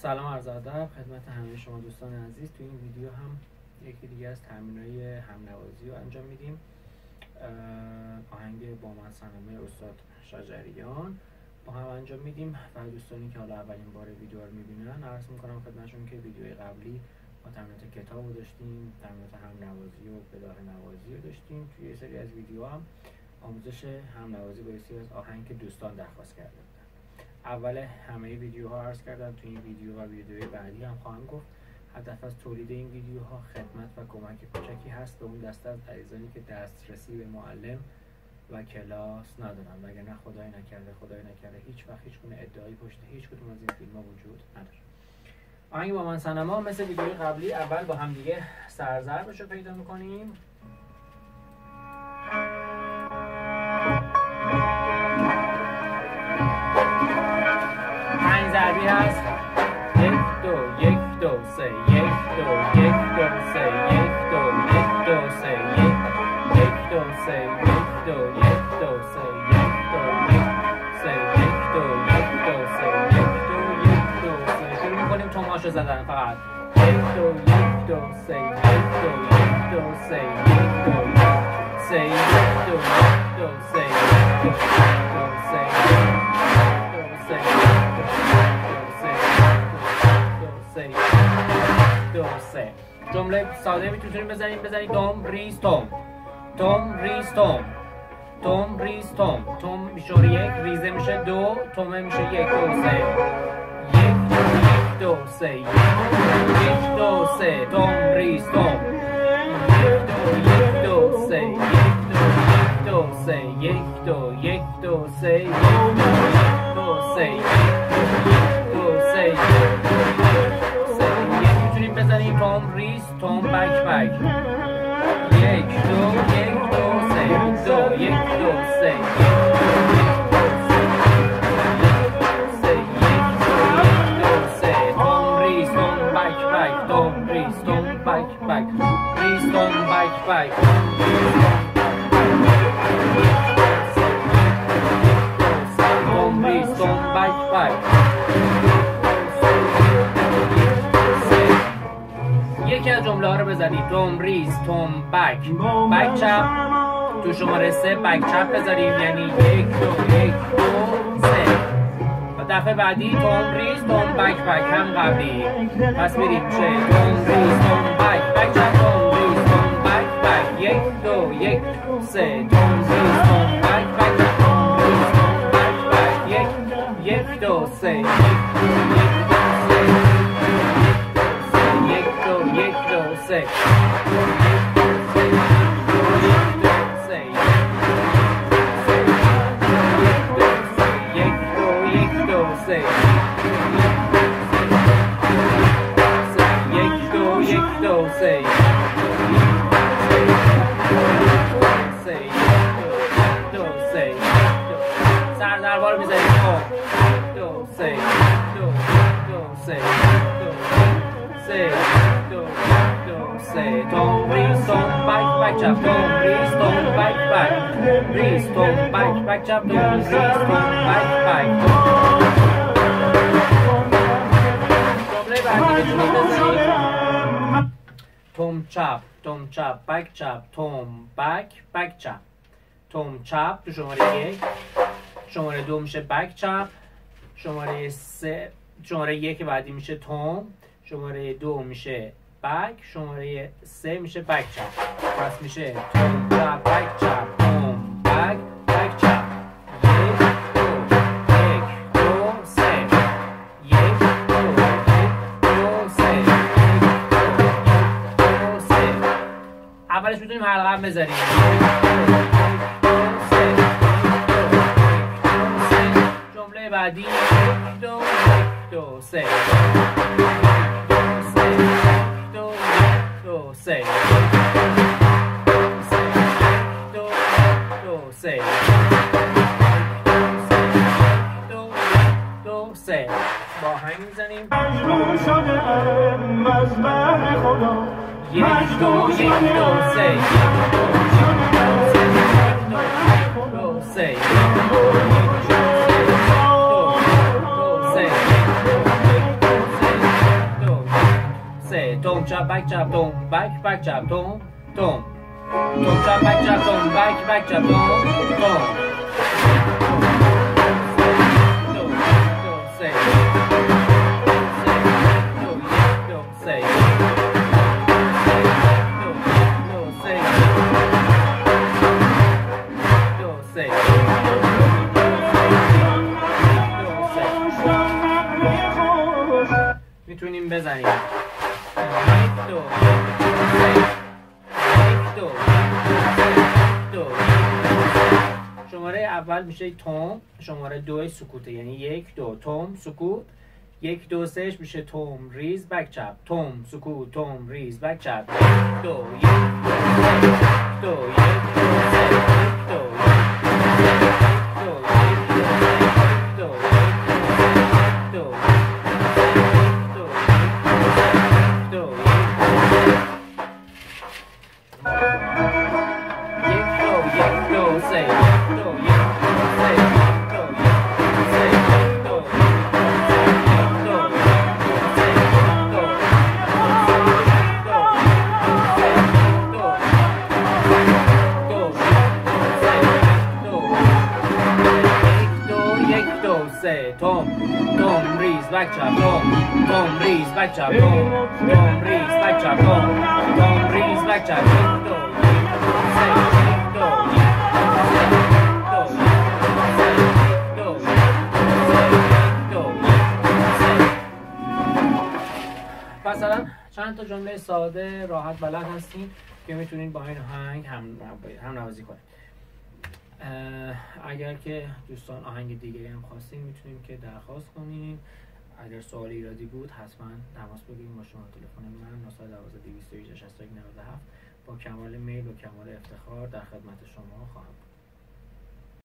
سلام عرض ادب خدمت همه شما دوستان عزیز. تو این ویدیو هم یکی دیگه از تمرین‌های همنوازی رو انجام میدیم. آهنگ با من صنمه استاد شجریان با هم انجام میدیم و دوستانی که حالا اولین بار ویدیو رو میبینن عرض میکنم خدمتشون که ویدیوی قبلی ما تمرینات کتاب رو داشتیم، تمرینات همنوازی و بداهه نوازی رو داشتیم. توی یه سری از ویدیو هم آموزش همنوازی با یه از آهنگ که دوستان درخواست کرده بودن. اول همه ویدیوها عرض کردم، تو این ویدیو و ویدیوی بعدی هم خواهم گفت هدف از تولید این ویدیوها خدمت و کمک کوچکی هست به اون دسته از عزیزانی که دسترسی به معلم و کلاس ندارن، وگرنه خدای نکرده هیچ وقت هیچ گونه ادعایی پشت هیچ کدوم از این فیلم‌ها وجود نداره. آهنگ با من صنما مثل ویدیوی قبلی اول با هم دیگه سرضربش رو پیدا می‌کنیم. ضربی هست 1 2 1 2 3 1 2 1 2 3 1 2 1 2 3 1 2 3 1 2 1 2 3 1 2 1 3 1 2 1 2 3 1 2 1 2 3 شروع می‌کنیم توماشو زدن فقط 1 2 1 2 3 1 2 1 2 3 1 2 3 1 2 2 3 جمله ساده میتونیم بزنیم دوم ریز توم، توم ریز توم، توم ریز توم، توم میشه 1 ریزه میشه 2 تومه میشه 1 2 3 1 2 3 توم ریز توم 1 2 3 1 2 3 1 2 1 2 3 1 2 3 بزنیم توم ریز توم بک بک 1 2 1 2 3 2 1 2 3 توم ریز توم بک بک توم ریز توم بک بک ریز توم بک بک توم ریز توم بک بک. یکی از جمله ها رو بزنید توم ریز توم بک بک چپ تو شماره 3 بک چپ بذاریم یعنی 1 2 1 2 3 و دفعه بعدی توم ریز توم بک بک هم قبلی پس میریم چه توم ریز توم بک بک چپ توم ریز توم بک بک 1 2 1 3 توم ریز توم بک بک توم ریز توم بک بک 1 2 3 1 سردربار رو میزنیم 2 3 توم ریز توم بک بک چپ توم ریز توم بک بک ریز توم بک بک چپ توم ریز توم بک بک. جمله بعدی میتونید بزنید توم چپ بک چپ توم بک بک چپ توم چپ تو شماره 1 شماره 2 میشه بک چپ شماره 3 شماره 1 بعدی میشه توم شماره 2 میشه بک شماره 3 میشه بک چپ پس میشه توم چپ بک چپ توم بک بک چپ 1 2 3 1 2 3 اولش میتونیم حلقه بذاریم جمله بعدی 2 3 3 با آهنگ میزنیم 1 2 1 2 3 2 3 چپ بک چپ توم بک بک چپ توم توم توم چپ بک چپ توم بک بک چپ توم توم میتونیم بزنیم 1 2 2 شماره اول میشه توم، شماره 2 سکوته، یعنی 1 2 توم سکوت، 1 2 3 میشه توم ریز بک چپ توم سکوت توم ریز بک چپ 2 1 2 توم ریز بک چپ توم ریز بک چپ توم ریز بک چپ توم ریز بک چپ 2 مثلا چند تا جمله ساده راحت بلد هستین که میتونید با این آهنگ هم نوازی کنید. اگر که دوستان آهنگ دیگه هم خواستین میتونیم که درخواست کنین. اگر سوال ایرادی بود حتما تماس بگیرید با شماره تلفن من 912 218 61 97 با کمال میل و کمال افتخار در خدمت شما خواهم بود.